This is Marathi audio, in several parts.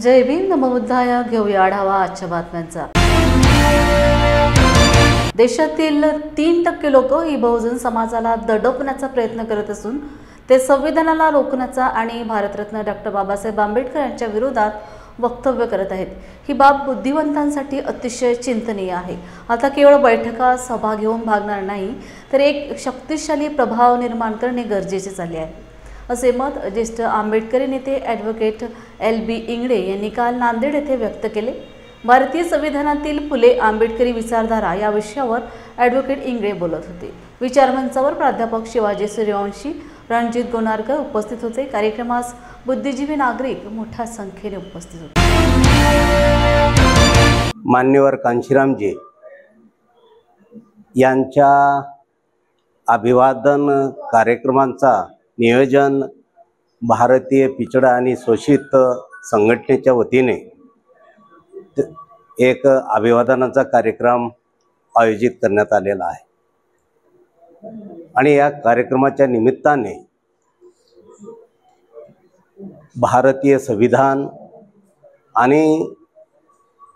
जय भीम नमोबुद्धाय. घेऊया आढावा आजच्या बातम्यांचा. देशातील 3% लोक ही बहुजन समाजाला दडपण्याचा प्रयत्न करत असून ते संविधानाला रोखण्याचा आणि भारतरत्न डॉक्टर बाबासाहेब आंबेडकर यांच्या विरोधात वक्तव्य करत आहेत. ही बाब बुद्धिवंतांसाठी अतिशय चिंतनीय आहे. आता केवळ बैठका सभा घेऊन भागणार नाही, तर एक शक्तिशाली प्रभाव निर्माण करणे गरजेचे झाले आहे, असे मत ज्येष्ठ आंबेडकरी नेते ॲडव्होकेट LB इंगळे यांनी काल नांदेड येथे व्यक्त केले. भारतीय संविधानातील फुले आंबेडकरी विचारधारा या विषयावर ॲडव्होकेट इंगळे बोलत होते. विचारमंचावर प्राध्यापक शिवाजी सूर्यवंशी, रणजित गोनारकर उपस्थित होते. कार्यक्रमास बुद्धिजीवी नागरिक मोठ्या संख्येने उपस्थित होते. मान्यवर कांशीरामजी यांच्या अभिवादन कार्यक्रमांचा नियोजन भारतीय पिछड़ा आणि शोषित संघटनेच्या वतीने एक अभिवादनाचा कार्यक्रम आयोजित करण्यात आलेला आहे आणि या कार्यक्रमाच्या निमित्ताने भारतीय संविधान आणि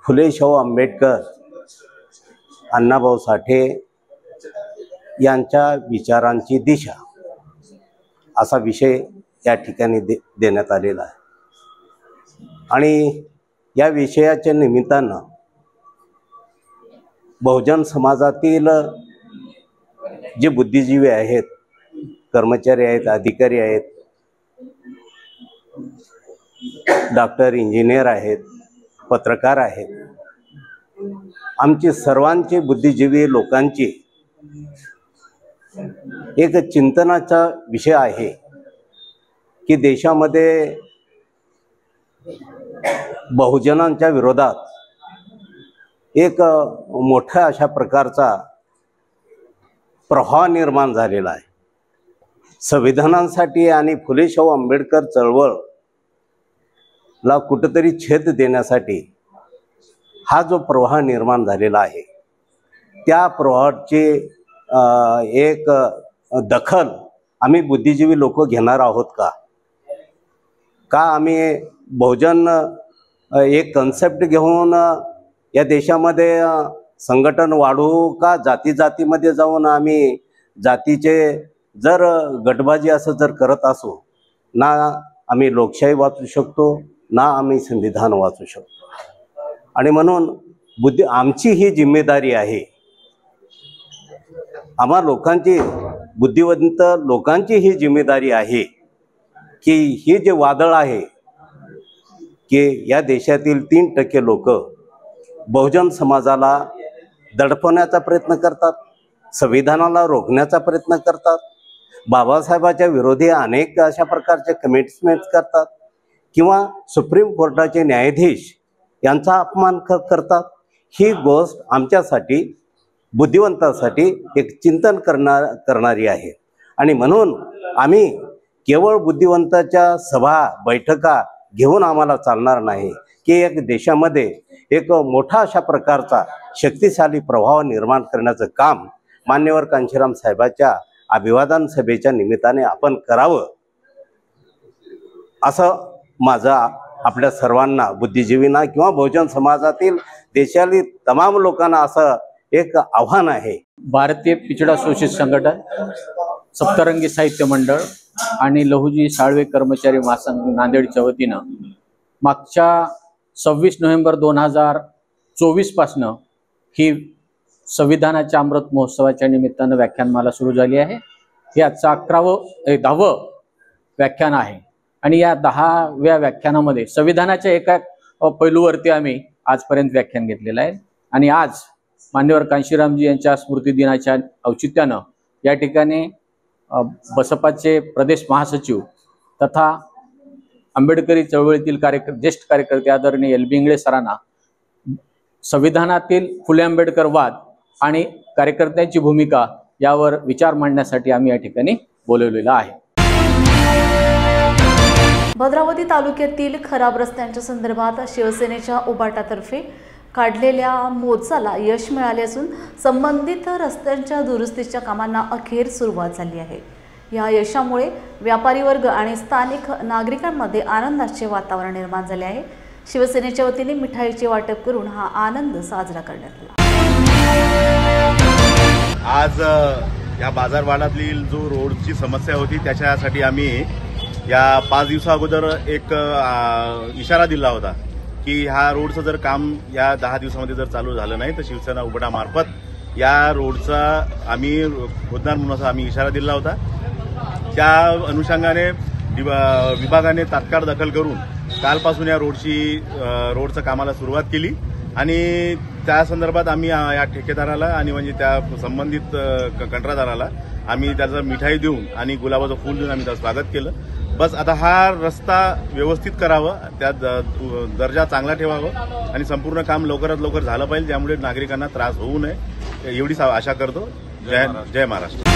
फुले शाहू आंबेडकर, अण्णाभाऊ साठे यांच्या विचारांची दिशा असा विषय या ठिकाणी देण्यात आलेला आहे आणि या विषयाच्या निमित्तानं बहुजन समाजातील जे बुद्धिजीवी आहेत, कर्मचारी आहेत, अधिकारी आहेत, डॉक्टर, इंजिनियर आहेत, पत्रकार आहेत, आमची सर्वांची बुद्धिजीवी लोकांची एक चिंतनाचा विषय आहे की देशामध्ये बहुजनांच्या विरोधात एक मोठ्या अशा प्रकारचा प्रवाह निर्माण झालेला आहे. संविधानासाठी आणि फुले शाहू आंबेडकर चळवळला कुठेतरी छेद देण्यासाठी हा जो प्रवाह निर्माण झालेला आहे, त्या प्रवाहाची एक दखल आम्ही बुद्धिजीवी लोक घेणार आहोत का आम्ही बहुजन एक कन्सेप्ट घेऊन या देशामध्ये संघटन वाढवू का जातीमध्ये जाऊन आम्ही जातीचे जर गटबाजी असं जर करत असू, ना आम्ही लोकशाही वाचू शकतो, ना आम्ही संविधान वाचू शकतो. आणि म्हणून आमची ही जिम्मेदारी आहे, आम्हा लोकांची, बुद्धिवंत लोकांची ही जिम्मेदारी आहे की हे जे वादळ आहे की या देशातील 3% लोक बहुजन समाजाला दडपण्याचा प्रयत्न करतात, संविधानाला रोखण्याचा प्रयत्न करतात, बाबासाहेबांच्या विरोधी अनेक अशा प्रकारचे कमिटमेंट्स करतात किंवा सुप्रीम कोर्टाचे न्यायाधीश यांचा अपमान करतात. ही गोष्ट आमच्यासाठी, बुद्धिवंतांसाठी एक चिंतन करणारी आहे. आणि म्हणून आम्ही केवळ बुद्धिवंताच्या सभा बैठका घेऊन आम्हाला चालणार नाही की एक देशामध्ये एक मोठा अशा प्रकारचा शक्तिशाली प्रभाव निर्माण करण्याचं काम मान्यवर कांशीराम साहेबांच्या अभिवादन सभेच्या निमित्ताने आपण करावं, असं माझं आपल्या सर्वांना, बुद्धिजीवींना किंवा बहुजन समाजातील देशातील तमाम लोकांना असं एक आव्हान आहे. भारतीय पिछड़ा शोषित संघटन, सप्तरंगी साहित्य मंडळ आणि लहुजी साळवे कर्मचारी महासंघ नांदेडच्या वतीनं मागच्या 26 नोव्हेंबर 2024 पासनं ही संविधानाच्या अमृत महोत्सवाच्या निमित्तानं व्याख्यानमाला सुरू झाली आहे. हे आजचं 10वं व्याख्यान आहे आणि या 10व्या व्याख्यानामध्ये संविधानाच्या एका पैलूवरती आम्ही आजपर्यंत व्याख्यान घेतलेलं आहे. आणि आज मान्यवर कांशीरामजी यांच्या स्मृती दिनाच्या औचित्यानं या ठिकाणी बसपाचे प्रदेश महासचिव तथा आंबेडकरी चळवळीतील ज्येष्ठ कार्यकर्ते आदरणीय LB इंगळे सरांना संविधानातील फुले आंबेडकर वाद आणि कार्यकर्त्यांची भूमिका यावर विचार मांडण्यासाठी आम्ही या ठिकाणी बोलवलेलं आहे. भद्रावती तालुक्यातील खराब रस्त्यांच्या संदर्भात शिवसेनेच्या उभाटातर्फे काढलेल्या मोर्चाला यश मिळाले असून संबंधित रस्त्यांच्या दुरुस्तीच्या कामांना अखेर सुरुवात झाली आहे. या यशामुळे व्यापारी वर्ग आणि स्थानिक नागरिकांमध्ये आनंदाचे वातावरण निर्माण झाले आहे. शिवसेनेच्या वतीने मिठाईचे वाटप करून हा आनंद साजरा करण्यात आला। आज या बाजारवाडातली जो रोडची समस्या होती त्याच्यासाठी आम्ही या 5 दिवसा अगोदर एक इशारा दिला होता की हा रोडचं जर काम या 10 दिवसामध्ये जर चालू झालं नाही तर शिवसेना उघडामार्फत या रोडचा आम्ही खोदणार म्हणून असा आम्ही इशारा दिला होता। त्या अनुषंगाने विभागाने तात्काळ दखल करून कालपासून या रोडचं कामाला सुरुवात केली आणि त्या संदर्भात आम्ही या ठेकेदाराला आणि म्हणजे त्या संबंधित कंत्राटदाराला आम्ही त्याचं मिठाई देऊन आणि गुलाबाचं फूल देऊन आम्ही त्याचं स्वागत केलं। बस आता हा रस्ता व्यवस्थित करावं, त्यात दर्जा चांगला ठेवावं आणि संपूर्ण काम लवकरात लवकर झालं पाहिजे, त्यामुळे नागरिकांना त्रास होऊ नये एवढीच आशा करतो। जय महाराष्ट्र।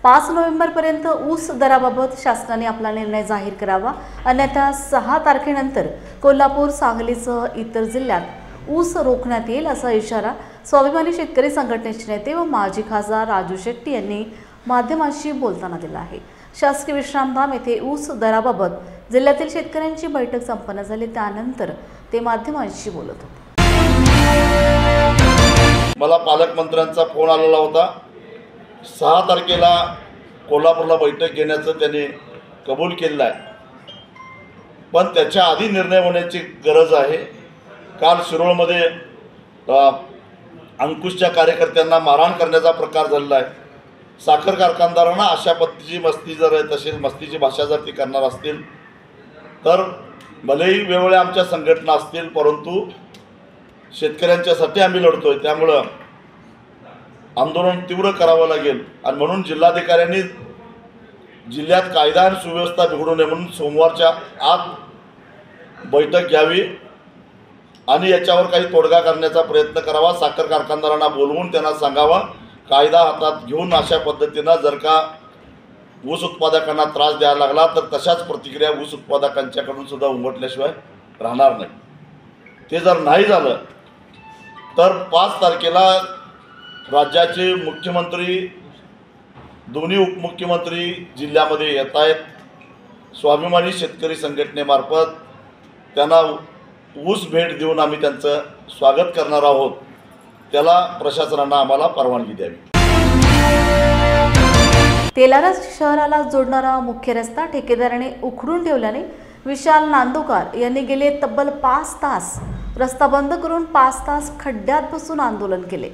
5 नोव्हेंबरपर्यंत ऊस दराबाबत शासनाने आपला निर्णय जाहीर करावा, अन्यथा 6 तारखेनंतर कोल्हापूर, सांगलीसह इतर जिल्ह्यात ऊस रोखण्यात येईल असा इशारा स्वाभिमानी शेतकरी संघटनेचे नेते व माजी खासदार राजू शेट्टी यांनी माध्यमांशी बोलताना दिला आहे। शासकीय विश्रामधाम येथे ऊस दराबाबत जिल्ह्यातील शेतकऱ्यांची बैठक संपन्न झाली, त्यानंतर ते माध्यमांशी बोलत होते। मला पालकमंत्र्यांचा फोन आलेला होता। 6 तारखेला कोल्हापूरला बैठक घेण्याचं त्यांनी कबूल केलं आहे, पण त्याच्या आधी निर्णय होण्याची गरज आहे। काल शिरोळमध्ये अंकुशच्या कार्यकर्त्यांना मारहाण करण्याचा प्रकार झालेला आहे। साखर कारखानदारांना अशा पद्धतीची मस्ती जर तशी मस्तीची भाषा जर ती करणार असतील तर भलेही वेगवेगळ्या आमच्या संघटना असतील, परंतु शेतकऱ्यांच्यासाठी आम्ही लढतोय, त्यामुळं आंदोलन तीव्र करावं लागेल आणि म्हणून जिल्हाधिकाऱ्यांनी जिल्ह्यात कायदा आणि सुव्यवस्था बिघडू नये म्हणून सोमवारच्या आत बैठक घ्यावी आणि याच्यावर काही तोडगा करण्याचा प्रयत्न करावा। साखर कारखानदारांना बोलवून त्यांना सांगावा कायदा हातात घेऊन अशा पद्धतीनं जर का ऊस उत्पादकांना त्रास द्यायला लागला तर तशाच प्रतिक्रिया ऊस उत्पादकांच्याकडून सुद्धा उमटल्याशिवाय राहणार नाही। ते जर नाही झालं तर 5 तारखेला राज्याचे मुख्यमंत्री, दोन्ही उपमुख्यमंत्री जिल्ह्यामध्ये येत आहेत। स्वाभिमानी शेतकरी संघटनेमार्फत त्यांना ऊस भेट देऊन आम्ही त्यांचं स्वागत करणार आहोत, त्याला प्रशासनानं आम्हाला परवानगी द्यावी। तेलारा शहराला जोडणारा मुख्य रस्ता ठेकेदाराने उखडून ठेवल्याने विशाल नांदोकर यांनी गेले तब्बल 5 तास रस्ता बंद करून 5 तास खड्ड्यात बसून आंदोलन केले।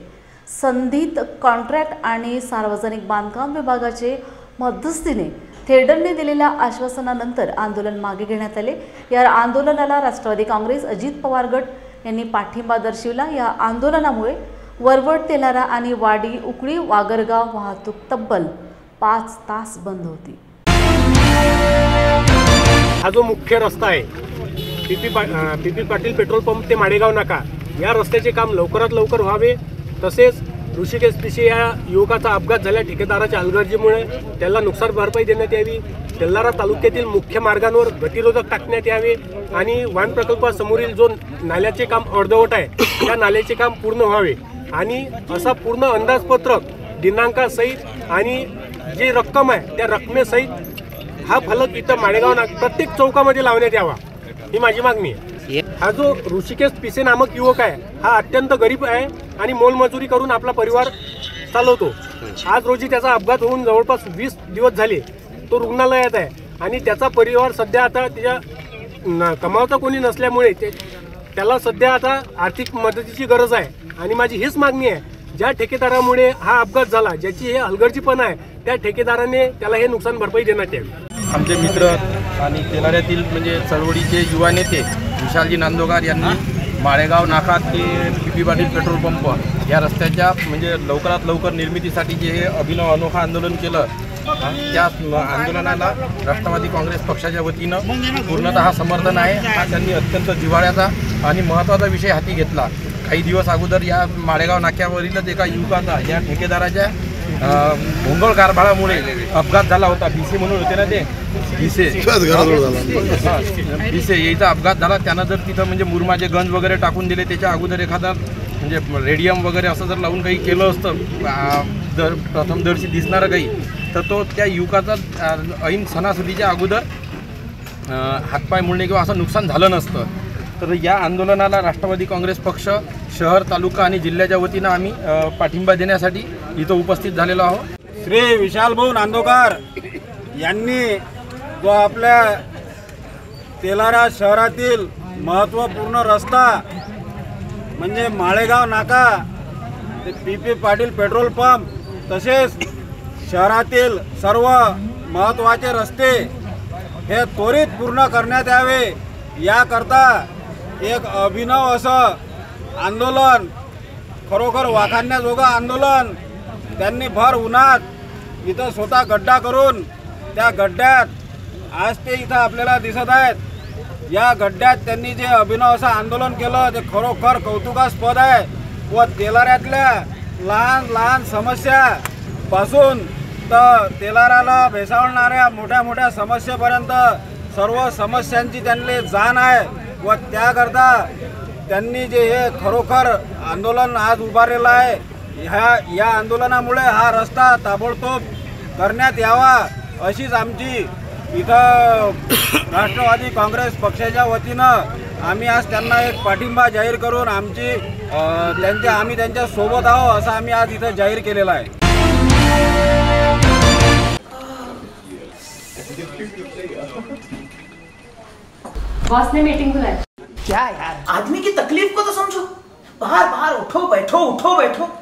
संधित कॉन्ट्रॅक्ट आणि सार्वजनिक बांधकाम विभागाचे मध्यस्थीने थेरडरने दिलेल्या आश्वासनानंतर आंदोलन मागे घेण्यात आले। या आंदोलनाला राष्ट्रवादी काँग्रेस, अजित पवार गट यांनी पाठिंबा दर्शविला। या आंदोलनामुळे वरवड, तेलारा आणि वाडी, उकडी, वागरगाव वाहतूक तब्बल 5 तास बंद होती। हा जो मुख्य रस्ता आहे पीपी पाटील पेट्रोल पंप ते माडेगाव नाका, या रस्त्याचे काम लवकरात लवकर व्हावे। तसेच ऋषिकेश पिशे या युवकाचा अपघात झाल्या ठेकेदाराच्या हलगर्जीमुळे त्याला नुकसान भरपाई देण्यात यावी। तेलारा तालुक्यातील मुख्य मार्गांवर गतिरोधक टाकण्यात यावे आणि वाहन प्रकल्पासमोरील जो नाल्याचे काम अर्धवट आहे त्या नाल्याचे काम पूर्ण व्हावे आणि असा पूर्ण अंदाजपत्रक दिनांकासहित आणि जी रक्कम आहे त्या रकमेसहित हा फलक इथं माडेगाव प्रत्येक चौकामध्ये लावण्यात यावा, ही माझी मागणी आहे। हा जो ऋषिकेश पिसे नामक युवक आहे हा अत्यंत गरीब आहे आणि मोलमजुरी करून आपला परिवार चालवतो। आज रोजी त्याचा अपघात होऊन जवळपास 20 दिवस झाले, तो रुग्णालयात आहे आणि त्याचा परिवार सध्या आता त्याच्या कमावता कोणी नसल्यामुळे त्याला सध्या आता आर्थिक मदतीची गरज आहे आणि माझी हीच मागणी आहे, ज्या ठेकेदारामुळे हा अपघात झाला, ज्याची हे हलगर्जीपणा आहे, त्या ठेकेदाराने त्याला हे नुकसान भरपाई देण्यात यावी। आमचे मित्र आणि तेलाऱ्यातील म्हणजे चळवळीचे युवा नेते विशालजी नांदोकर यांनी माळेगाव नाका ते पीपी पाटील पेट्रोल पंप या रस्त्याच्या म्हणजे लवकरात लवकर निर्मितीसाठी जे हे अभिनव अनोखा आंदोलन केलं, त्या आंदोलनाला राष्ट्रवादी काँग्रेस पक्षाच्या वतीनं पूर्णतः समर्थन आहे। हा त्यांनी अत्यंत जिव्हाळ्याचा आणि महत्त्वाचा विषय हाती घेतला। काही दिवस अगोदर या माळेगाव नाक्यावरीलच एका युवकाचा या ठेकेदाराच्या भोंगळ कारभारामुळे अपघात झाला होता। बीसे म्हणून होते ना ते बीसे याचा अपघात झाला। त्यानं जर तिथं म्हणजे मुरमाचे गंज वगैरे टाकून दिले, त्याच्या अगोदर एखादा म्हणजे रेडियम वगैरे असं जर लावून काही केलं असतं प्रथमदर्शी दिसणारं काही, तर तो त्या युवकाचा ऐन सणासुदीच्या अगोदर हातपाय मुळणे किंवा असं नुकसान झालं नसतं. तर या आंदोलनाला राष्ट्रवादी काँग्रेस पक्ष शहर, तालुका आणि जिल्ह्याच्या वतीनं आम्ही पाठिंबा देण्यासाठी इथं उपस्थित झालेलो आहोत. श्री विशालभाऊ नांदोकर यांनी जो आपल्या तेलारा शहरातील महत्त्वपूर्ण रस्ता म्हणजे माळेगाव नाका ते PP पाटील पेट्रोल पंप तसेच शहरातील सर्व महत्त्वाचे रस्ते हे त्वरित पूर्ण करण्यात यावे याकरता एक अभिनव असं आंदोलन, खरोखर वाखाणण्याजोगं आंदोलन त्यांनी भर उन्हात इथं स्वतः गड्डा करून त्या गड्ड्यात आज ते इथं आपल्याला दिसत आहेत. या गड्ड्यात त्यांनी जे अभिनव असं आंदोलन केलं ते खरोखर कौतुकास्पद आहे व तेलाऱ्यातल्या लहान लहान समस्यापासून तर तेलाराला भेसावणाऱ्या मोठ्या मोठ्या समस्येपर्यंत सर्व समस्यांची त्यांनी जाण आहे व त्याकरता त्यांनी जे हे खरोखर आंदोलन आज उभारलेलं आहे या आंदोलनामुळे हा रस्ता ताबडतोब करण्यात यावा अशीच आमची इथं राष्ट्रवादी काँग्रेस पक्षाच्या वतीनं आम्ही आज त्यांना एक पाठिंबा जाहीर करून आम्ही त्यांच्या सोबत आहोत असं आम्ही आज इथं जाहीर केलेलं आहे. बॉस ने मीटिंग बुलाई. क्या यार, आदमी की तकलीफ को तो समझो. बाहर बाहर उठो बैठो.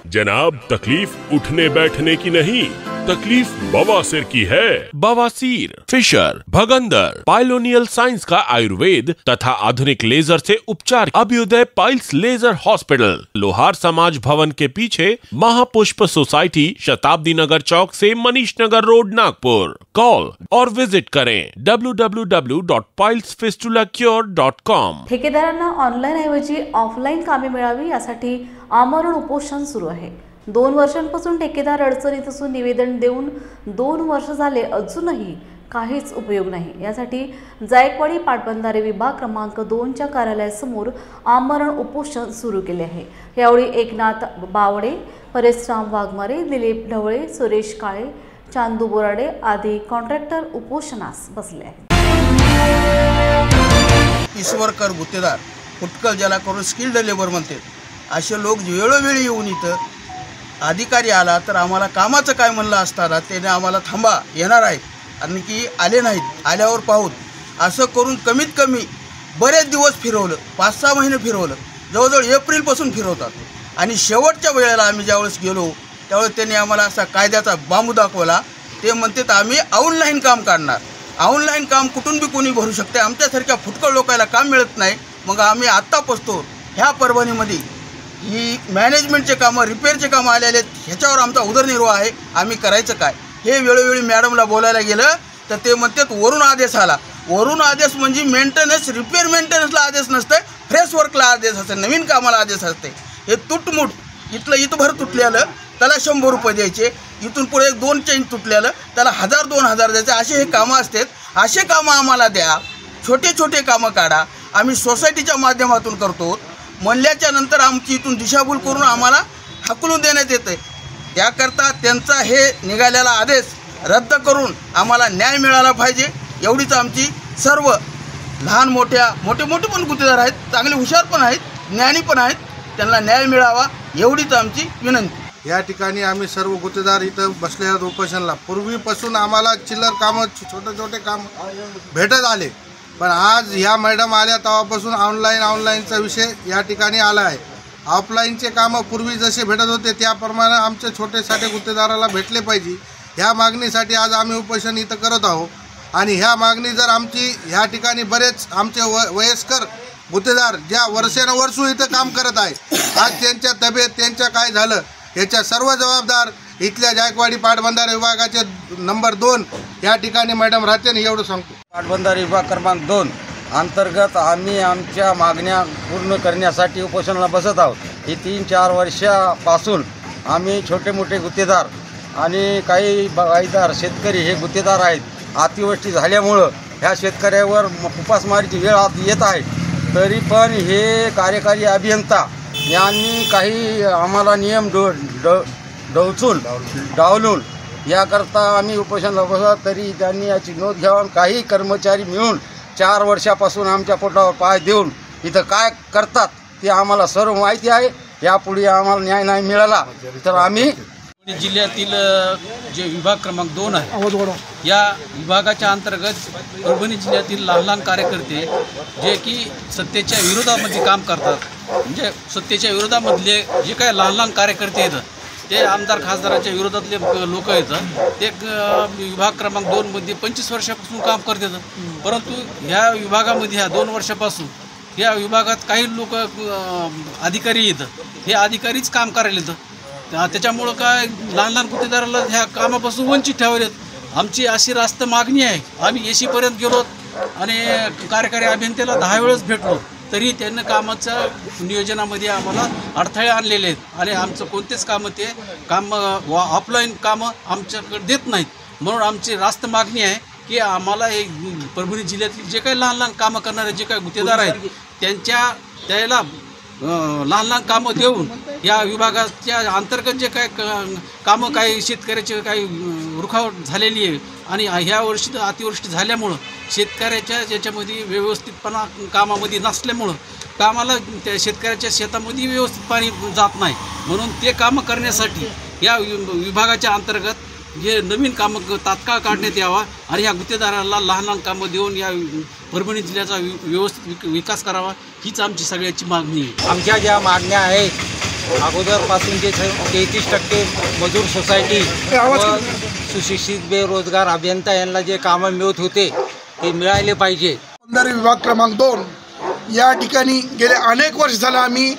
जनाब, तकलीफ उठने बैठने की नहीं, तकलीफ बवासीर की है. बवासीर, फिशर, भगंदर, पाइलोनियल साइंस का आयुर्वेद तथा आधुनिक लेजर से उपचार. अभ्युदय पाइल्स लेजर हॉस्पिटल, लोहार समाज भवन के पीछे, महापुष्प सोसाइटी, शताब्दी नगर चौक से मनीष नगर रोड, नागपुर. कॉल और विजिट करें www.pilesfistulacure.com. ठेकेदारांना ऑनलाईन ऐवजी ऑफलाईन कामे मिळावी यासाठी आमरण उपोषण सुरू आहे. 2 वर्षांपासून ठेकेदार अडचणीत असून निवेदन देऊन 2 वर्ष झाले अजूनही काहीच उपयोग नाही. यासाठी जायकवाडी पाटबंधारे विभाग क्रमांक 2च्या कार्यालयासमोर आमरण उपोषण सुरू केले आहे. यावेळी एकनाथ बावडे, परेशराम वाघमारे, दिलीप ढवळे, सुरेश काळे, चांदू बोराडे आदी कॉन्ट्रॅक्टर उपोषणास बसले आहेत. ईश्वरकर गुत्तेदार, फुटकल ज्याला करून स्किल्ड लेबर म्हणते, असे लोक वेळोवेळी येऊन इथं अधिकारी आला तर आम्हाला कामाचं काय म्हणलं असताना त्याने आम्हाला थांबा येणार आहेत आणि की आले नाहीत, आल्यावर पाहूत असं करून कमीत कमी बरेच दिवस फिरवलं. 5-6 महिने फिरवलं, जवळजवळ एप्रिलपासून फिरवतात. आणि शेवटच्या वेळेला आम्ही ज्यावेळेस गेलो त्यावेळेस त्यांनी आम्हाला असा कायद्याचा बांबू दाखवला. ते म्हणतात आम्ही ऑनलाईन काम काढणार. ऑनलाईन काम कुठून बी कोणी भरू शकते, आमच्यासारख्या फुटकळ लोकांना काम मिळत नाही. मग आम्ही आत्ता पोचतो ह्या परभणीमध्ये ही मॅनेजमेंटचे कामं, रिपेअरचे कामं आलेले आहेत, ह्याच्यावर आमचा उदरनिर्वाह आहे. आम्ही करायचं काय हे वेळोवेळी मॅडमला बोलायला गेलं तर ते म्हणतात वरून आदेश आला. वरून आदेश म्हणजे मेंटेनन्स, रिपेअर मेंटेनन्सला आदेश नसतं, फ्रेश वर्कला आदेश असते, नवीन कामाला आदेश असते. हे तुटमुट इथभर तुटलेलं त्याला 100 रुपये द्यायचे, इथून पुढे 2 चेंज तुटलेलं त्याला 1000-2000 द्यायचे. असे हे कामं असतात. असे कामं आम्हाला द्या, छोटे छोटे कामं काढा. आम्ही सोसायटीच्या माध्यमातून करतो. म्हणल्याच्या नंतर आमची इथून दिशाभूल करून आम्हाला हाकलून देण्यात येते. त्याकरता त्यांचा हे निघालेला आदेश रद्द करून आम्हाला न्याय मिळाला पाहिजे. एवढीच आमची सर्व लहान मोठे पण गुत्तेदार आहेत, चांगले हुशार पण आहेत, ज्ञानी पण आहेत, त्यांना न्याय मिळावा एवढीच आमची विनंती. या ठिकाणी आम्ही सर्व गुत्तेदार इथं बसले आहोत उपोषणाला. पूर्वीपासून आम्हाला चिल्लर कामं, छोटे काम भेटत आले, पण आज ह्या मॅडम आल्या तेव्हापासून ऑनलाईनचा विषय या ठिकाणी आला आहे. ऑफलाईनचे कामं पूर्वी जसे भेटत होते त्याप्रमाणे आमचे छोटे गुत्तेदाराला भेटले पाहिजे. ह्या मागणीसाठी आज आम्ही उपोषण इथं करत आहोत. आणि ह्या मागणी जर आमची ह्या ठिकाणी बरेच आमचे वयस्कर गुत्तेदार ज्या वर्षानुवर्षे इथं काम करत आहे, आज त्यांच्या तब्येत त्यांच्या काय झालं याच्या सर्व जबाबदार इथल्या जायकवाडी पाटबंधारे विभागाचे नंबर 2 या ठिकाणी मॅडम राहते. एवढं सांगतो. पाटबंधारे विभाग क्रमांक 2 अंतर्गत आम्ही आमच्या मागण्या पूर्ण करण्यासाठी उपोषणाला बसत आहोत. ही 3-4 वर्षापासून आम्ही छोटे मोठे गुत्तेदार आणि काही बागायतदार शेतकरी हे गुत्तेदार आहेत. अतिवृष्टी झाल्यामुळं ह्या शेतकऱ्यावर उपासमारीची वेळ येत आहे. तरी पण हे कार्यकारी अभियंता यांनी काही आम्हाला नियम डावलून याकरता आम्ही उपोषणाला बसत. तरी त्यांनी याची नोंद घ्यावी. काही कर्मचारी मिळून 4 वर्षापासून आमच्या पोटावर पाय देऊन इथं काय करतात ते आम्हाला सर्व माहिती आहे. यापुढे आम्हाला न्याय नाही मिळाला तर आम्ही जिल्ह्यातील जे विभाग क्रमांक 2 आहे या विभागाच्या अंतर्गत परभणी जिल्ह्यातील लहान लहान कार्यकर्ते जे की सत्तेच्या विरोधामध्ये काम करतात, म्हणजे सत्तेच्या विरोधामधले जे काही लहान लहान कार्यकर्ते आहेत ते आमदार खासदाराच्या विरोधातले लोक आहेत, ते विभाग क्रमांक 2 मध्ये 25 वर्षापासून काम करतात. परंतु ह्या विभागामध्ये ह्या 2 वर्षापासून या विभागात काही लोक अधिकारी येतं, हे अधिकारीच काम करायला येतं. त्याच्यामुळं काय लहान लहान गुत्तेदाराला ह्या कामापासून वंचित ठेवलेत. आमची अशी रास्त मागणी आहे. आम्ही एसीपर्यंत गेलो आणि कार्यकारी अभियंत्याला 10 वेळेस भेटलो, तरी त्यांनी कामाच्या नियोजनामध्ये आम्हाला अडथळे आणलेले आहेत आणि आमचं कोणतेच काम ऑफलाईन कामं आमच्याकडे देत नाहीत. म्हणून आमची रास्त मागणी आहे की आम्हाला हे परभणी जिल्ह्यातील जे काही लहान लहान कामं करणारे जे काही गुत्तेदार आहेत त्याला लहान लहान कामं देऊन या विभागाच्या अंतर्गत जे काय कामं काही शेतकऱ्याचे काही रुखावट झालेली आहे आणि ह्या वर्षी अतिवृष्टी झाल्यामुळं शेतकऱ्याच्या याच्यामध्ये व्यवस्थितपणा कामामध्ये नसल्यामुळं कामाला त्या शेतकऱ्याच्या शेतामध्ये व्यवस्थित पाणी जात नाही. म्हणून ते कामं करण्यासाठी या विभागाच्या अंतर्गत जे नवीन कामं तात्काळ काढण्यात यावा आणि ह्या गुत्तेदाराला लहान लहान कामं देऊन या परभणी जिल्ह्याचा व्यवस्थित विकास करावा हीच आमची सगळ्याची मागणी आहे. आमच्या ज्या मागण्या आहेत अगोदरपासून जे 33% मजूर सोसायटी व सुशिक्षित बेरोजगार अभियंता यांना जे कामं मिळत होते ते मिळाले पाहिजे. विभाग क्रमांक 2 या ठिकाणी गेले अनेक वर्ष झालं आम्ही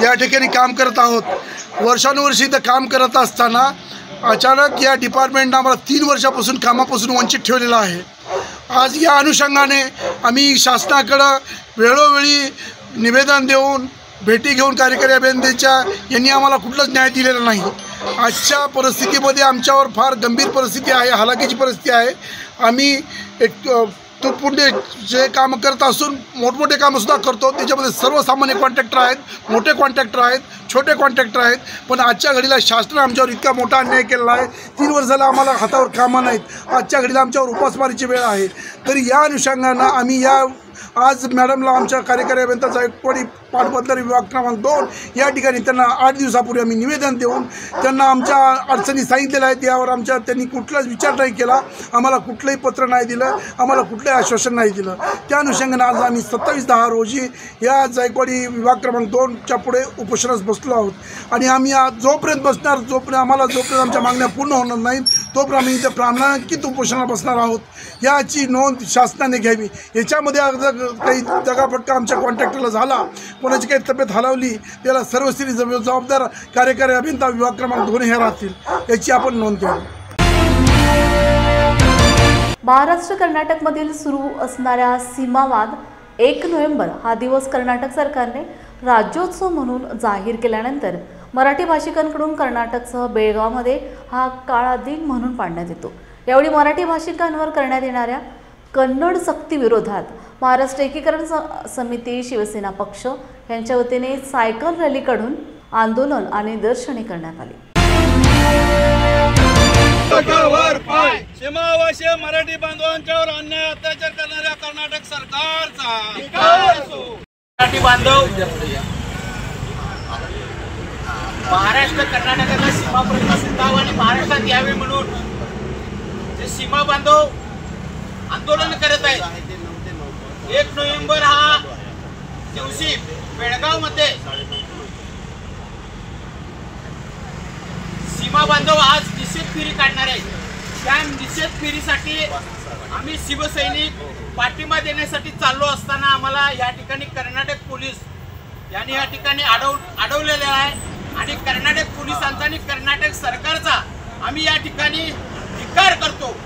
या ठिकाणी काम करत आहोत. वर्षानुवर्षी इथं काम करत असताना अचानक या डिपार्टमेंटनं आम्हाला 3 वर्षापासून कामापासून वंचित ठेवलेलं आहे. आज या अनुषंगाने आम्ही शासनाकडं वेळोवेळी निवेदन देऊन भेटी घेऊन कार्यकारी अभियंत्याच्या यांनी आम्हाला कुठलाच न्याय दिलेला नाही. आजच्या परिस्थितीमध्ये आमच्यावर फार गंभीर परिस्थिती आहे, हालाकीची परिस्थिती आहे. आम्ही एक तुटपुंजे जे कामं करत असून मोठमोठे कामंसुद्धा करतो. त्याच्यामध्ये सर्वसामान्य कॉन्ट्रॅक्टर आहेत, मोठे कॉन्ट्रॅक्टर आहेत, छोटे कॉन्ट्रॅक्टर आहेत. पण आजच्या घडीला शासनाने आमच्यावर इतका मोठा अन्याय केलेला आहे. 3 वर्षाला आम्हाला हातावर कामं नाहीत. आजच्या घडीला आमच्यावर उपासमारीची वेळ आहे. तरी या अनुषंगानं आम्ही आज मॅडमला आमच्या कार्यकारी अभियंता जायकवाडी पाटबंधारे विभाग क्रमांक 2 या ठिकाणी त्यांना 8 दिवसापूर्वी आम्ही निवेदन देऊन त्यांना आमच्या अडचणी सांगितलेल्या आहेत. यावर त्यांनी कुठलाच विचार नाही केला, आम्हाला कुठलंही पत्र नाही दिलं, आम्हाला कुठलंही आश्वासन नाही दिलं. त्या अनुषंगाने आज आम्ही 27/10 रोजी या जायकवाडी विभाग क्रमांक 2च्या पुढे उपोषणास बसलो आहोत. आणि आम्ही जोपर्यंत बसणार जोपर्यंत आमच्या मागण्या पूर्ण होणार नाहीत तोपर्यंत आम्ही इथं प्रामाणिक उपोषणाला बसणार आहोत. याची नोंद शासनाने घ्यावी. याच्यामध्ये काही जगापटका आमच्या कॉन्ट्रॅक्टरला झाला, कोणाची काही तब्येत हलवली, त्याला सर्वस्वी जबाबदार कार्यकारी अभियंता विभाग क्रमांक 2 हे राहतील. याची आपण नोंद घ्यावी. महाराष्ट्र कर्नाटकमधील सुरू असणाऱ्या सीमावाद 1 नोव्हेंबर हा दिवस कर्नाटक सरकारने राज्योत्सव म्हणून जाहीर केल्यानंतर मराठी भाषिकांकडून कर्नाटकसह बेळगावमध्ये हा काळा दिन म्हणून पाडण्यात येतो. यावेळी मराठी भाषिकांवर करण्यात येणाऱ्या कन्नड सक्तीविरोधात महाराष्ट्र एकीकरण समिती शिवसेना पक्ष यांच्या वतीने सायकल रॅली काढून आंदोलन आणि निदर्शने करण्यात आली. सीमावासी मराठी बांधवांच्यावर अन्याय अत्याचार करणाऱ्या कर्नाटक सरकारचा मराठी बांधव महाराष्ट्र कर्नाटकाला सीमा प्रश्न आणि महाराष्ट्रात यावे म्हणून जे सीमा बांधव आंदोलन करत आहेत. 1 नोव्हेंबर हा दिवशी बेळगावमध्ये सीमा बांधव आज निषेध फेरी काढणार आहेत. त्या निषेध फेरीसाठी आम्ही शिवसैनिक पाठिंबा देण्यासाठी चाललो असताना आम्हाला या ठिकाणी कर्नाटक पोलीस यांनी या ठिकाणी अडवलेले आहे आणि कर्नाटक पोलिसांचा आणि कर्नाटक सरकारचा आम्ही या ठिकाणी धिक्कार करतो.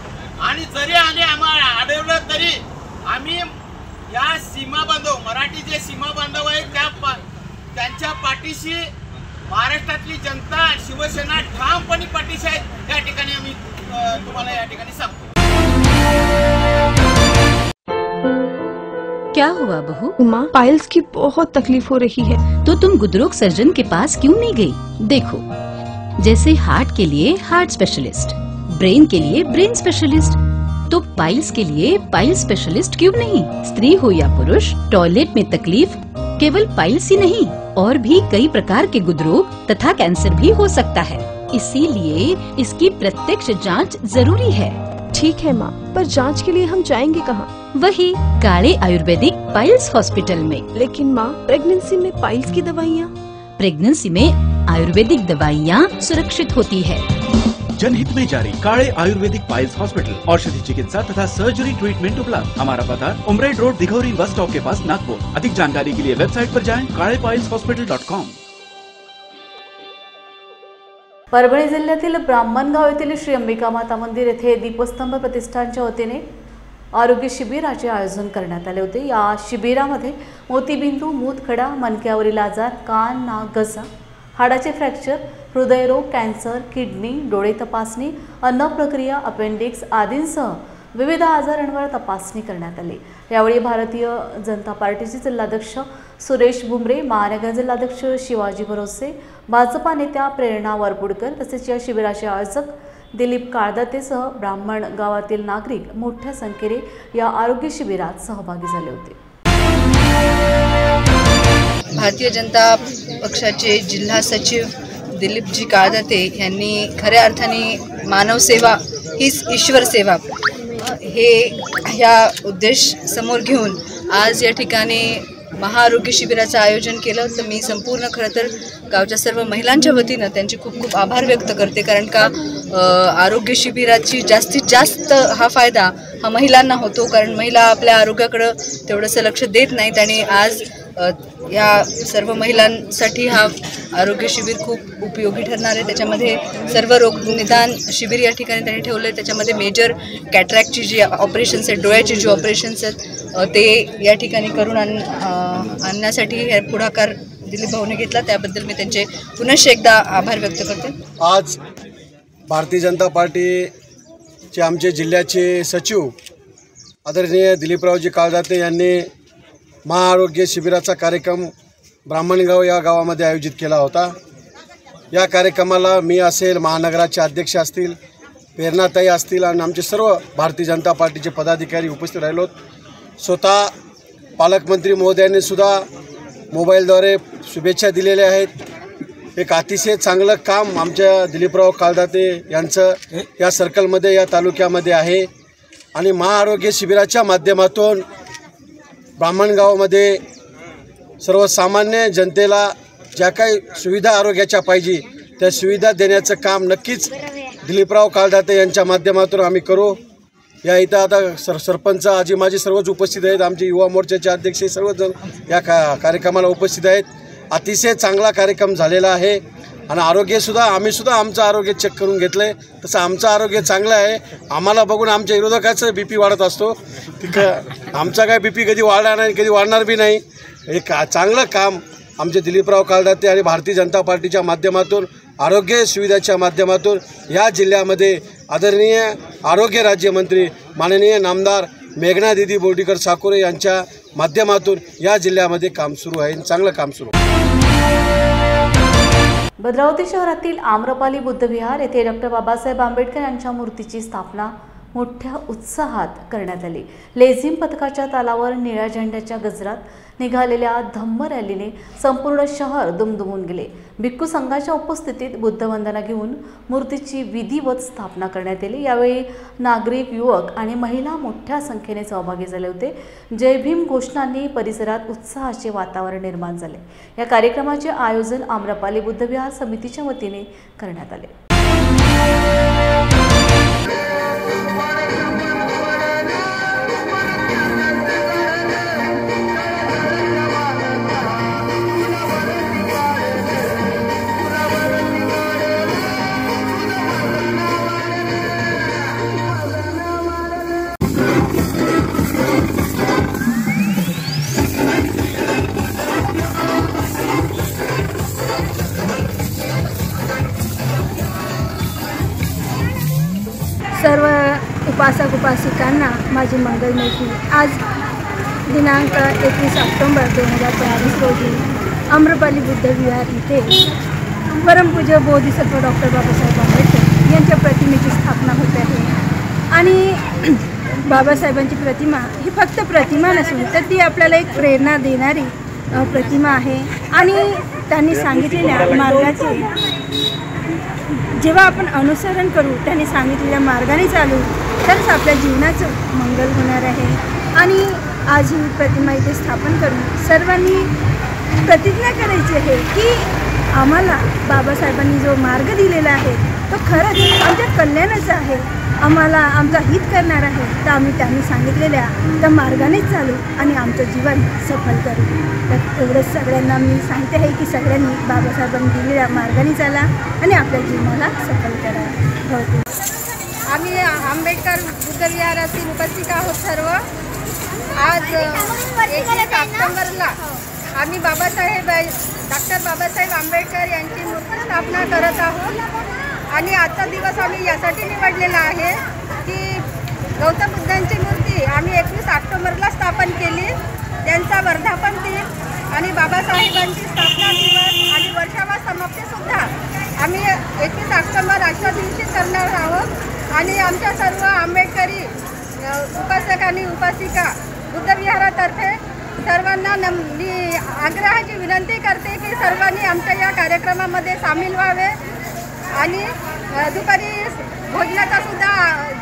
आणि जरी आम्हाला अडवलं तरी आम्ही या सीमा बांधव मराठी जे सीमा बांधव आहेत त्यांच्या पाठीशी महाराष्ट्रातली जनता शिवसेना ठामपणे पाठीशी आहेत. या ठिकाणी आम्ही तुम्हाला या ठिकाणी सांगतो. क्या हुआ बहू? माँ, पाइल्स की बहुत तकलीफ हो रही है। तो तुम गुदरोग सर्जन के पास क्यों नहीं गई? देखो, जैसे हार्ट के लिए हार्ट स्पेशलिस्ट, ब्रेन के लिए ब्रेन स्पेशलिस्ट, तो पाइल्स के लिए पाइल स्पेशलिस्ट क्यों नहीं? स्त्री हो या पुरुष, टॉयलेट में तकलीफ केवल पाइल्स ही नहीं और भी कई प्रकार के गुदरोग तथा कैंसर भी हो सकता है। इसीलिए इसकी प्रत्यक्ष जांच जरूरी है। ठीक है माँ, पर जांच के लिए हम जाएंगे कहाँ? वही काले आयुर्वेदिक पाइल्स हॉस्पिटल में। लेकिन माँ, प्रेगनेंसी में पाइल्स की दवाइयाँ? प्रेगनेंसी में आयुर्वेदिक दवाइयाँ सुरक्षित होती है। जनहित में जारी काले आयुर्वेदिक पाइल्स हॉस्पिटल, औषधि चिकित्सा तथा सर्जरी ट्रीटमेंट उपलब्ध। हमारा पता उमरेड रोड, दिघौरी बस स्टॉप के पास, नागपुर। अधिक जानकारी के लिए वेबसाइट पर जाएं kalepailshospital.com। परभणी जिल्ह्यातील ब्राह्मणगाव येथील श्री अंबिका माता मंदिर येथे दीपस्तंभ प्रतिष्ठानच्या वतीने आरोग्य शिबिराचे आयोजन करण्यात आले होते। या शिबिरामध्ये मोतीबिंदू, मूतखडा, मणक्यावरील आजार, कान, नाक, घसा, हाडाचे फ्रॅक्चर, हृदयरोग, कॅन्सर, किडनी, डोळे तपासणी, अन्न प्रक्रिया, अपेंडिक्स आदींसह विविध आजारांवर तपासणी करण्यात आली। यावेळी भारतीय जनता पार्टीचे जिल्हाध्यक्ष सुरेश भुमरे, महानगर जिल्हाध्यक्ष शिवाजी भरोसे, भाजपा नेत्या प्रेरणा वरपुडकर तसेच या शिबिराचे आयोजक दिलीप काळदातेसह ब्राह्मण गावातील नागरिक मोठ्या संख्येने या आरोग्य शिबिरात सहभागी झाले होते। भारतीय जनता पक्षाचे जिल्हा सचिव दिलीपजी काळदाते यांनी खऱ्या अर्थाने मानव सेवा हीच ईश्वर सेवा ह्या उद्देश समोर घेऊन आज या ठिकाणी महाआरोग्य शिबिराचं आयोजन केलं। तर मी संपूर्ण खरं तर गावच्या सर्व महिलांच्या वतीनं त्यांचे खूप खूप आभार व्यक्त करते, कारण का आरोग्य शिबिराची जास्तीत जास्त हा फायदा हा महिलांना होतो, कारण महिला आपल्या आरोग्याकडं तेवढंसं लक्ष देत नाहीत आणि आज या सर्व महिलांसाठी हा आरोग्य शिबिर खूप उपयोगी ठरणार आहे। त्याच्यामध्ये सर्व रोग निदान शिबिर या ठिकाणी त्यांनी ठेवलं आहे। त्याच्यामध्ये मेजर कॅटरॅक्टची जी ऑपरेशन्स आहेत, डोळ्याची जी ऑपरेशन्स आहेत ते या ठिकाणी करून आणण्यासाठी हे पुढाकार दिलीप भाऊने घेतला, त्याबद्दल मी त्यांचे पुनश्च एकदा आभार व्यक्त करते। आज भारतीय जनता पार्टीचे आमचे जिल्ह्याचे सचिव आदरणीय दिलीपरावजी काळदाते यांनी महाआरोग्य शिबिराचा कार्यक्रम ब्राह्मणगाव या गावामध्ये आयोजित केला होता। या कार्यक्रमाला मी असेल, महानगराचे अध्यक्ष असतील, प्रेरणाताई असतील आणि आमचे सर्व भारतीय जनता पार्टीचे पदाधिकारी उपस्थित राहिलोत। स्वतः पालकमंत्री महोदयांनी सुद्धा मोबाईलद्वारे शुभेच्छा दिलेल्या आहेत। एक अतिशय चांगलं काम आमच्या दिलीपराव काळदाते यांचं या सर्कलमध्ये, या तालुक्यामध्ये आहे आणि महाआरोग्य शिबिराच्या माध्यमातून ब्राह्मणगावामध्ये सर्वसामान्य जनतेला ज्या काही सुविधा आरोग्याच्या पाहिजे त्या सुविधा देण्याचं काम नक्कीच दिलीपराव काळदाते यांच्या माध्यमातून आम्ही करू। या इथं आता सरपंच आजी माझी सर्वच उपस्थित आहेत, आमचे युवा मोर्चाचे अध्यक्ष सर्वजण या कार्यक्रमाला उपस्थित आहेत। अतिशय चांगला कार्यक्रम झालेला आहे आणि आरोग्यसुद्धा आम्हीसुद्धा आमचं आरोग्य चेक करून घेतलं आहे। तसं आमचं आरोग्य चांगलं आहे। आम्हाला बघून आमच्या विरोधकाचं BP वाढत असतो, तिथं आमचा काय BP कधी वाढणार नाही, कधी वाढणार बी नाही। एक चांगलं काम आमचे दिलीपराव काळदाते आणि भारतीय जनता पार्टीच्या माध्यमातून, आरोग्य सुविधाच्या माध्यमातून या जिल्ह्यामध्ये आदरणीय आरोग्य राज्यमंत्री माननीय नामदार मेघना दीदी बोर्डीकर साकुरे यांच्या माध्यमातून या जिल्ह्यामध्ये काम सुरू आहे, चांगलं काम सुरू आहे। भद्रावती शहरातील आम्रपाली बुद्धविहार येथे डॉक्टर बाबासाहेब आंबेडकर यांच्या मूर्तीची स्थापना मोठ्या उत्साहात करण्यात आली। लेझिम पथकाच्या तालावर निळ्या झेंड्याच्या गजरात निघालेल्या धम्म रॅलीने संपूर्ण शहर दुमदुमून गेले। भिक्खू संघाच्या उपस्थितीत बुद्धवंदना घेऊन मूर्तीची विधिवत स्थापना करण्यात आली। यावेळी नागरिक, युवक आणि महिला मोठ्या संख्येने सहभागी झाले होते। जय भीम घोषणांनी परिसरात उत्साहाचे वातावरण निर्माण झाले। या कार्यक्रमाचे आयोजन आम्रपाली बुद्धविहार समितीच्या वतीने करण्यात आले। सर्व उपासक उपासिकांना माझी मंगलमैत्री। आज दिनांक 21 ऑक्टोबर 2025 रोजी आम्रपाली बुद्धविहार इथे परमपूज्य बोधिसत्व डॉक्टर बाबासाहेब आंबेडकर यांच्या प्रतिमेची स्थापना होत आहे आणि बाबासाहेबांची प्रतिमा ही फक्त प्रतिमा नसून तर ती आपल्याला एक प्रेरणा देणारी प्रतिमा आहे आणि त्यांनी सांगितलेल्या मार्गाचे जेव्हा आपण अनुसरण करू, त्यांनी सांगितलेल्या मार्गाने चालू तरच आपल्या जीवनाचं मंगल होणार आहे. आणि आज ही प्रतिमा इथे स्थापन करून सर्वांनी प्रतिज्ञा करायची आहे की आम्हाला बाबासाहेबांनी जो मार्ग दिलेला आहे तो खरंच आमच्या कल्याणाचा आहे, आम्हाला आमचा हित करणार आहे. तर आम्ही त्यांनी सांगितलेल्या त्या मार्गानेच चालू आणि आमचं जीवन सफल करू. तर एवढंच सगळ्यांना मी सांगते आहे की सगळ्यांनी बाबासाहेबांनी दिलेल्या मार्गाने चाला आणि आपल्या जीवनाला सफल करा. होते आम्ही आंबेडकर बुद्ध विहारातील उपस्थित आहोत सर्व. आज 21 ऑक्टोबरला आम्ही डॉक्टर बाबासाहेब आंबेडकर यांची मूर्ती स्थापना करत आहोत आणि आजचा दिवस आम्ही यासाठी निवडलेला आहे की गौतम बुद्धांची मूर्ती आम्ही 21 ऑक्टोबरला स्थापन केली, त्यांचा वर्धापन दिन आणि बाबासाहेबांची स्थापना दिवस आणि वर्षावा समाप्तीसुद्धा आम्ही 21 ऑक्टोबर अशा दिवशी करणार आहोत. आणि आमच्या सर्व आंबेडकरी उपासक आणि उपासिका बुद्धविहारातर्फे सर्वांना मी आग्रहाची विनंती करते की सर्वांनी आमच्या या कार्यक्रमामध्ये सामील व्हावे आणि दुपारी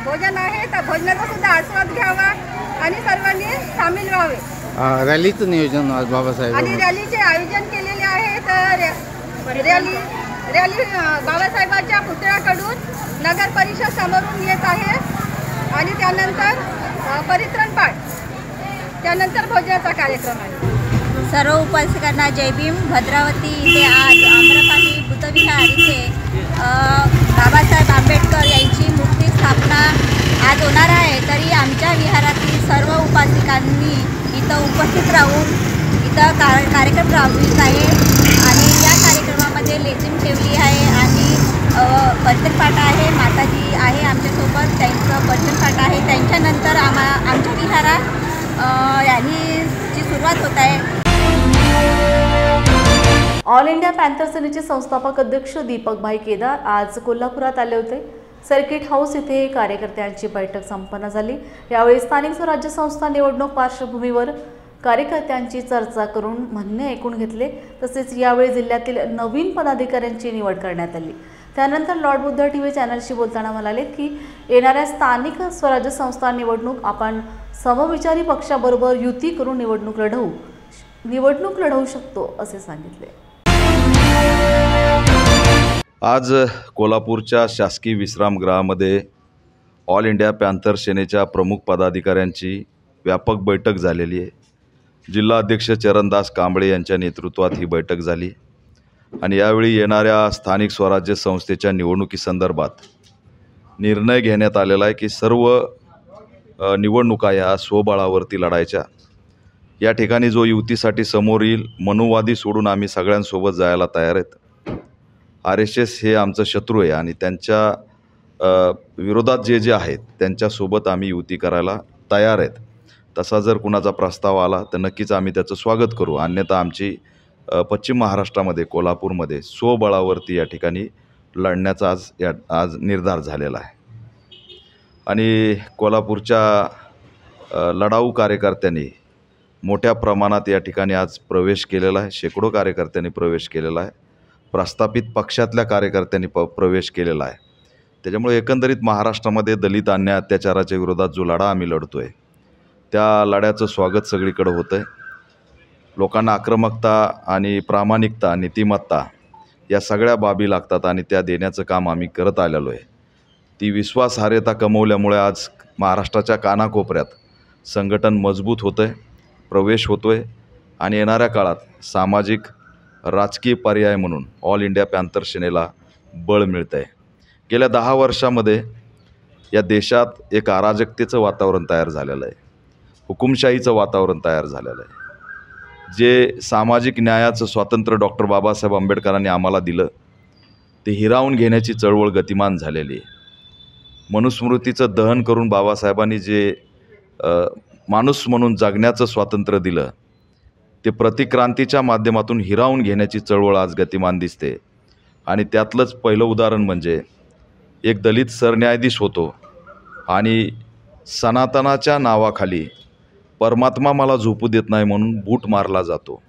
भोजन आहे तर भोजनाचा सुद्धा आस्वाद घ्यावा आणि सर्वांनी सामील व्हावे. रॅलीचं नियोजन आज बाबासाहेब आणि रॅलीचे आयोजन केलेले आहे. तर रॅली बाबासाहेबांच्या पुतळ्याकडून नगर परिषद समोरून येत आहे आणि त्यानंतर परित्रण पाठ, त्यानंतर भोजनाचा कार्यक्रम आहे. सर्व उपासकांना जय भीम. भद्रावती इथे आज आम्रपाली बुद्धविहार इथे बाबासाहेब आंबेडकर यांची मूर्ती स्थापना आज होणार आहे. तरी आमच्या विहारातील सर्व उपासिकांनी इथं उपस्थित राहून इथं कार्यक्रम राबवित आहे आणि या कार्यक्रमामध्ये लेझिम ठेवली आहे आणि भजन पाठ आहे. माताजी आहे आमच्यासोबत, त्यांचं भजन पाठ आहे. त्यांच्यानंतर आमच्या विहारात यांची सुरुवात होत आहे. ऑल इंडिया पॅन्थर सेनेचे संस्थापक अध्यक्ष दीपक भाई केदार आज कोल्हापुरात आले होते. सर्किट हाऊस येथे कार्यकर्त्यांची बैठक संपन्न झाली. यावेळी स्थानिक स्वराज्य संस्था निवडणूक पार्श्वभूमीवर कार्यकर्त्यांची चर्चा करून म्हणणे ऐकून घेतले. तसेच यावेळी जिल्ह्यातील नवीन पदाधिकाऱ्यांची निवड करण्यात आली. त्यानंतर लॉर्ड बुद्ध टीव्ही चॅनलशी बोलताना म्हणाले की येणाऱ्या स्थानिक स्वराज्य संस्था निवडणूक आपण समविचारी पक्षाबरोबर युती करून निवडणूक लढवू शकतो असे सांगितले. आज कोल्हापूरच्या शासकीय विश्रामगृहामध्ये ऑल इंडिया पॅन्थर सेनेच्या प्रमुख पदाधिकाऱ्यांची व्यापक बैठक झालेली आहे. जिल्हा अध्यक्ष चरणदास कांबळे यांच्या नेतृत्वात ही बैठक झाली आणि यावेळी येणाऱ्या स्थानिक स्वराज्य संस्थेच्या निवडणुकीसंदर्भात निर्णय घेण्यात आलेला आहे की सर्व निवडणुका ह्या स्वबळावरती लढायच्या. या ठिकाणी जो युतीसाठी समोर येईल मनुवादी सोडून आम्ही सगळ्यांसोबत जायला तयार आहेत. RSS हे आमचं शत्रू आहे आणि त्यांच्या विरोधात जे आहेत त्यांच्यासोबत आम्ही युती करायला तयार आहेत. तसा जर कुणाचा प्रस्ताव आला तर नक्कीच आम्ही त्याचं स्वागत करू. अन्यथा आमची पश्चिम महाराष्ट्रामध्ये कोल्हापूरमध्ये स्वबळावरती या ठिकाणी लढण्याचा आज निर्धार झालेला आहे. आणि कोल्हापूरच्या लढाऊ कार्यकर्त्यांनी मोठ्या प्रमाणात या ठिकाणी आज प्रवेश केलेला आहे. शेकडो कार्यकर्त्यांनी प्रवेश केलेला आहे. प्रस्थापित पक्षातल्या कार्यकर्त्यांनी प्रवेश केलेला आहे. त्याच्यामुळे एकंदरीत महाराष्ट्रामध्ये दलित अन्याय अत्याचाराच्या विरोधात जो लढा आम्ही लढतो आहे त्या लढ्याचं स्वागत सगळीकडे होतं आहे. लोकांना आक्रमकता आणि प्रामाणिकता, नीतिमत्ता या सगळ्या बाबी लागतात आणि त्या देण्याचं काम आम्ही करत आलेलो आहे. ती विश्वासार्हता कमवल्यामुळे आज महाराष्ट्राच्या कानाकोपऱ्यात संघटन मजबूत होतं आहे, प्रवेश होतो आहे आणि येणाऱ्या काळात सामाजिक राजकीय पर्याय म्हणून ऑल इंडिया पॅन्थर सेनेला बळ मिळतं आहे. गेल्या 10 वर्षामध्ये या देशात एक अराजकतेचं वातावरण तयार झालेलं आहे, हुकुमशाहीचं वातावरण तयार झालेलं आहे. जे सामाजिक न्यायाचं स्वातंत्र्य डॉक्टर बाबासाहेब आंबेडकरांनी आम्हाला दिलं ते हिरावून घेण्याची चळवळ गतिमान झालेली आहे. मनुस्मृतीचं दहन करून बाबासाहेबांनी जे माणूस म्हणून जगण्याचं स्वातंत्र्य दिलं ते प्रतिक्रांतीच्या माध्यमातून हिरावून घेण्याची चळवळ आज गतिमान दिसते. आणि त्यातलंच पहिलं उदाहरण म्हणजे एक दलित सरन्यायाधीश होतो आणि सनातनाच्या नावाखाली परमात्मा मला झोपू देत नाही म्हणून बूट मारला जातो.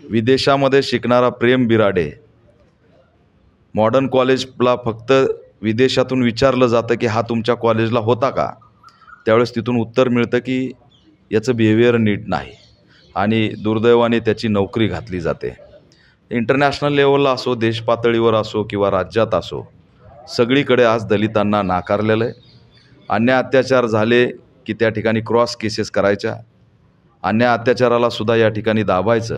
विदेशामध्ये शिकणारा प्रेम बिराडे मॉडर्न कॉलेजला फक्त विदेशातून विचारलं जातं की हा तुमच्या कॉलेजला होता का, त्यावेळेस तिथून उत्तर मिळतं की याचं बिहेवियर नीट नाही आणि दुर्दैवाने त्याची नोकरी घातली जाते. इंटरनॅशनल लेवलला असो, देश पातळीवर असो किंवा राज्यात असो, सगळीकडे आज दलितांना नाकारलेलं आहे. अन्याय अत्याचार झाले की त्या ठिकाणी क्रॉस केसेस करायच्या, अन्याय अत्याचाराला सुद्धा या ठिकाणी दाबायचं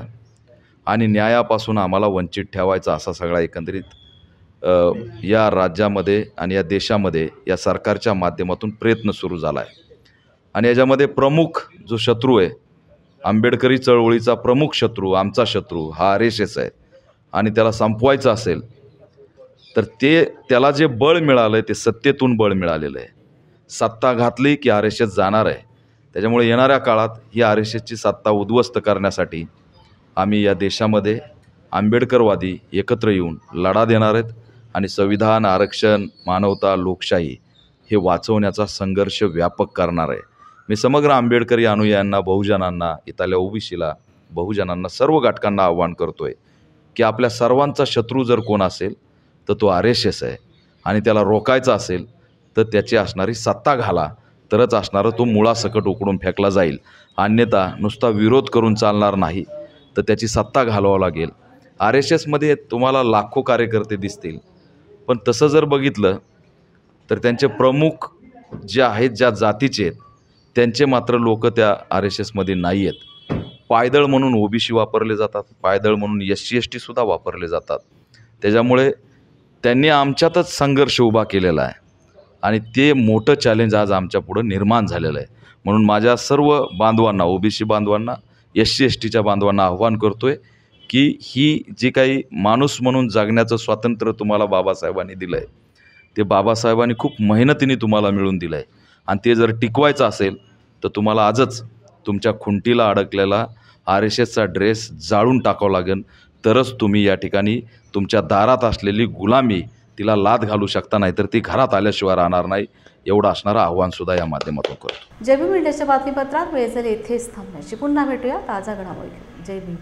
आणि न्यायापासून आम्हाला वंचित ठेवायचं, असा सगळा एकंदरीत या राज्यामध्ये आणि या देशामध्ये या सरकारच्या माध्यमातून प्रयत्न सुरू झाला आहे. आणि याच्यामध्ये प्रमुख जो शत्रू आहे, आंबेडकरी चळवळीचा प्रमुख शत्रू, आमचा शत्रू हा RSS आहे. आणि त्याला संपवायचं असेल तर त्याला जे बळ मिळालं आहे ते सत्तेतून बळ मिळालेलं आहे. सत्ता घातली की RSS जाणार आहे. त्याच्यामुळे येणाऱ्या काळात ही RSSची सत्ता उद्ध्वस्त करण्यासाठी आम्ही या देशामध्ये आंबेडकरवादी एकत्र येऊन लढा देणार आहेत आणि संविधान, आरक्षण, मानवता, लोकशाही हे वाचवण्याचा संघर्ष व्यापक करणार आहे. मी समग्र आंबेडकरी अनुयायांना, बहुजनांना, इथल्या OBCला, बहुजनांना, सर्व घटकांना आव्हान करतो आहे की आपल्या सर्वांचा शत्रू जर कोण असेल तर तो RSS आहे आणि त्याला रोखायचा असेल तर त्याची असणारी सत्ता घाला, तरच असणारा तो मुळासकट उकडून फेकला जाईल. अन्यथा नुसता विरोध करून चालणार नाही, तर त्याची सत्ता घालवावं लागेल. RSSमध्ये तुम्हाला लाखो कार्यकर्ते दिसतील, पण तसं जर बघितलं तर त्यांचे प्रमुख जे आहेत, ज्या जातीचे आहेत, त्यांचे मात्र लोक त्या RSSमध्ये नाही आहेत. पायदळ म्हणून OBC वापरले जातात, पायदळ म्हणून SC ST सुद्धा वापरले जातात. त्याच्यामुळे त्यांनी आमच्यातच संघर्ष उभा केलेला आहे आणि ते मोठं चॅलेंज आज आमच्या पुढं निर्माण झालेलं आहे. म्हणून माझ्या सर्व बांधवांना, OBC बांधवांना, SC STच्या बांधवांना आव्हान करतो आहे की ही जी काही माणूस म्हणून जगण्याचं स्वातंत्र्य तुम्हाला बाबासाहेबांनी दिलं आहे, ते बाबासाहेबांनी खूप मेहनतीने तुम्हाला मिळवून दिलं आहे आणि ते जर टिकवायचं असेल तर तुम्हाला आजच तुमच्या खुंटीला अडकलेला RSSचा ड्रेस जाळून टाकावं लागेल, तरच तुम्ही या ठिकाणी तुमच्या दारात असलेली गुलामी तिला लाद घालू शकता, नाही तर ती घरात आल्याशिवाय राहणार नाही. एवढं असणारं आव्हानसुद्धा या माध्यमातून करतो. जय भीम इंडियाच्या बातमीपत्रात वेळ झाली इथेच थांबण्याची. पुन्हा भेटूया ताजा घडामोडी. जय भीम.